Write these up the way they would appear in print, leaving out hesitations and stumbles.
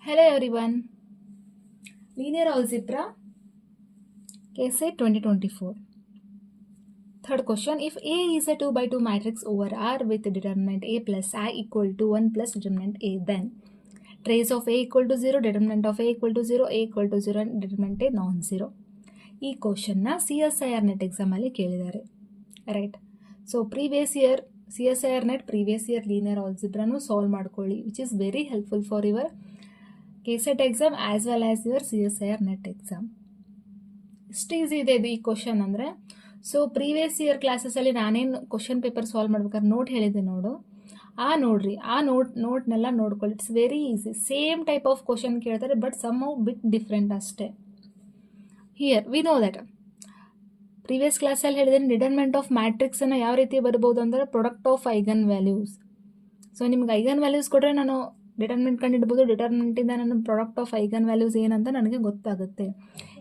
Hello everyone. Linear algebra case 2024. Third question. If A is a 2 by 2 matrix over R with determinant A plus I equal to 1 plus determinant A, then trace of A equal to 0, determinant of A equal to 0, A equal to 0 and determinant A non-zero. ಈ ಕ್ವಶನ್ನ CSIR net ಎಕ್ಸಾಮಲ್ಲಿ ಕೇಳಿದ್ದಾರೆ, right. So previous year CSIR net previous year linear ಆಲ್ಜಿಬ್ರಾನು solve ಮಾಡ್ಕೊಳ್ಳಿ, which is very helpful for your KSET exam as well as your CSIR net exam. ಇಷ್ಟು easy ಇದೆ ಇದು ಈ question ಅಂದರೆ. ಸೊ ಪ್ರೀವಿಯಸ್ ಇಯರ್ ಕ್ಲಾಸಸಲ್ಲಿ ನಾನೇನು ಕ್ವಶನ್ ಪೇಪರ್ ಸಾಲ್ವ್ ಮಾಡ್ಬೇಕಾದ್ರೆ ನೋಟ್ ಹೇಳಿದೆ ನೋಡು, ನೋಡ್ರಿ ಆ ನೋಟ್ನೆಲ್ಲ ನೋಡ್ಕೊಳ್ಳಿ. It's very easy. Same type of question ಕೇಳ್ತಾರೆ, but somehow bit different ಅಷ್ಟೇ. Here we know that previous ಕ್ಲಾಸಲ್ಲಿ ಹೇಳಿದ್ರೆ ಡಿಟರ್ಮೆಂಟ್ ಆಫ್ ಮ್ಯಾಟ್ರಿಕ್ಸನ್ನು ಯಾವ ರೀತಿ ಬರ್ಬೋದು ಅಂದರೆ product of eigen values. So ನಿಮ್ಗೆ ಐಗನ್ ವ್ಯಾಲ್ಯೂಸ್ ಕೊಟ್ಟರೆ ನಾನು ಡಿಟರ್ಮೆಂಟ್ ಕಂಡಿಡ್ಬೋದು, ಡಿಟರ್ಮೆಂಟಿಂದ ನಾನು ಪ್ರಾಡಕ್ಟ್ ಆಫ್ ಐಗನ್ ವ್ಯಾಲ್ಯೂಸ್ ಏನಂತ ನನಗೆ ಗೊತ್ತಾಗುತ್ತೆ.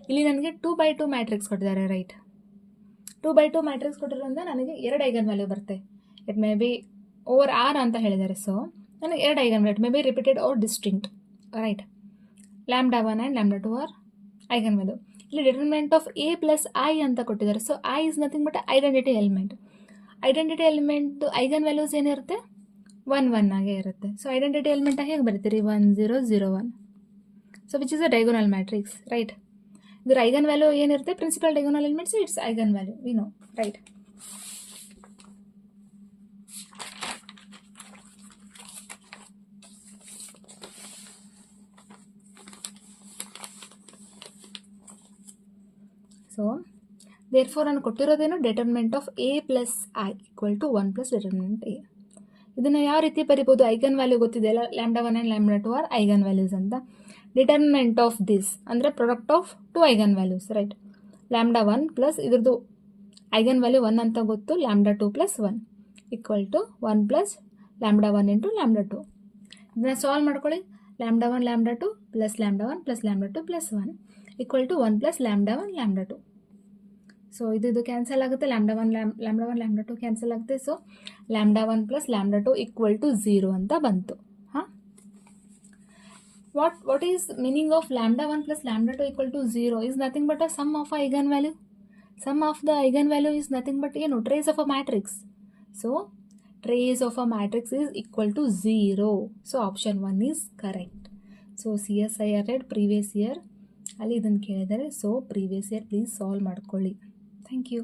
ಇಲ್ಲಿ ನನಗೆ 2 by 2 ಮ್ಯಾಟ್ರಿಕ್ಸ್ ಕೊಟ್ಟಿದ್ದಾರೆ, ರೈಟ್. 2 by 2 ಮ್ಯಾಟ್ರಿಕ್ಸ್ ಕೊಟ್ಟಿರೋದ್ರಿಂದ ನನಗೆ 2 ಐಗನ್ ವ್ಯಾಲ್ಯೂ ಬರುತ್ತೆ. It may be over R ಅಂತ ಹೇಳಿದ್ದಾರೆ. ಸೊ ನನಗೆ 2 eigen value, it may be repeated or distinct, right. λ1 and λ2 are eigen value. ಇಲ್ಲಿ determinant of A plus I ಅಂತ ಕೊಟ್ಟಿದ್ದಾರೆ. So I is nothing but identity element. Identity element eigen values ಏನಿರುತ್ತೆ 1 1 ಆಗೇ ಇರುತ್ತೆ. So identity element ಹೇಗೆ ಬರೀತೀರಿ 1 0 0 1. So which is a diagonal matrix, right. ಇದರ eigen value ಏನಿರುತ್ತೆ principal diagonal elements, it's eigen value we know, right. So therefore ನಾನು ಕೊಟ್ಟಿರೋದೇನು determinant of A plus I equal to 1 plus determinant A. ಇದನ್ನು ಯಾವ ರೀತಿ ಬರಿಬೋದು? Eigen value ಗೊತ್ತಿದೆ ಅಲ್ಲ, λ1 ಆ್ಯಂಡ್ λ2 ಆರ್ ಐಗನ್ ವ್ಯಾಲ್ಯೂಸ್ ಅಂತ. ಡಿಟರ್ಮಿನೆಂಟ್ ಆಫ್ ದಿಸ್ ಅಂದರೆ product of 2 eigen values, right. λ1 plus ಇದ್ರದ್ದು ಐಗನ್ ವ್ಯಾಲ್ಯೂ 1 ಅಂತ ಗೊತ್ತು, λ2 plus 1 equal to 1 plus λ1 into λ2. ಇದನ್ನು ಸಾಲ್ವ್ ಮಾಡ್ಕೊಳ್ಳಿ. λ1 λ2 plus λ1 plus λ2 plus 1 equal to 1 plus λ1 λ2. So ಇದು ಕ್ಯಾನ್ಸಲ್ ಆಗುತ್ತೆ, λ1 λ2 ಕ್ಯಾನ್ಸಲ್ ಆಗುತ್ತೆ. ಸೊ λ1 ಪ್ಲಸ್ λ2 ಈಕ್ವಲ್ ಟು 0 ಅಂತ ಬಂತು. ಹಾಂ, what is meaning of λ1 plus λ2 equal to 0 is nothing but a sum of eigen value. Sum of the eigen value is nothing but ಏನು trace of a matrix. So trace of a matrix is equal to 0. So option 1 is correct. So CSIR net previous year ಅಲ್ಲಿ ಇದನ್ನು ಕೇಳಿದ್ದಾರೆ. So previous year please solve ಮಾಡ್ಕೊಳ್ಳಿ. Thank you.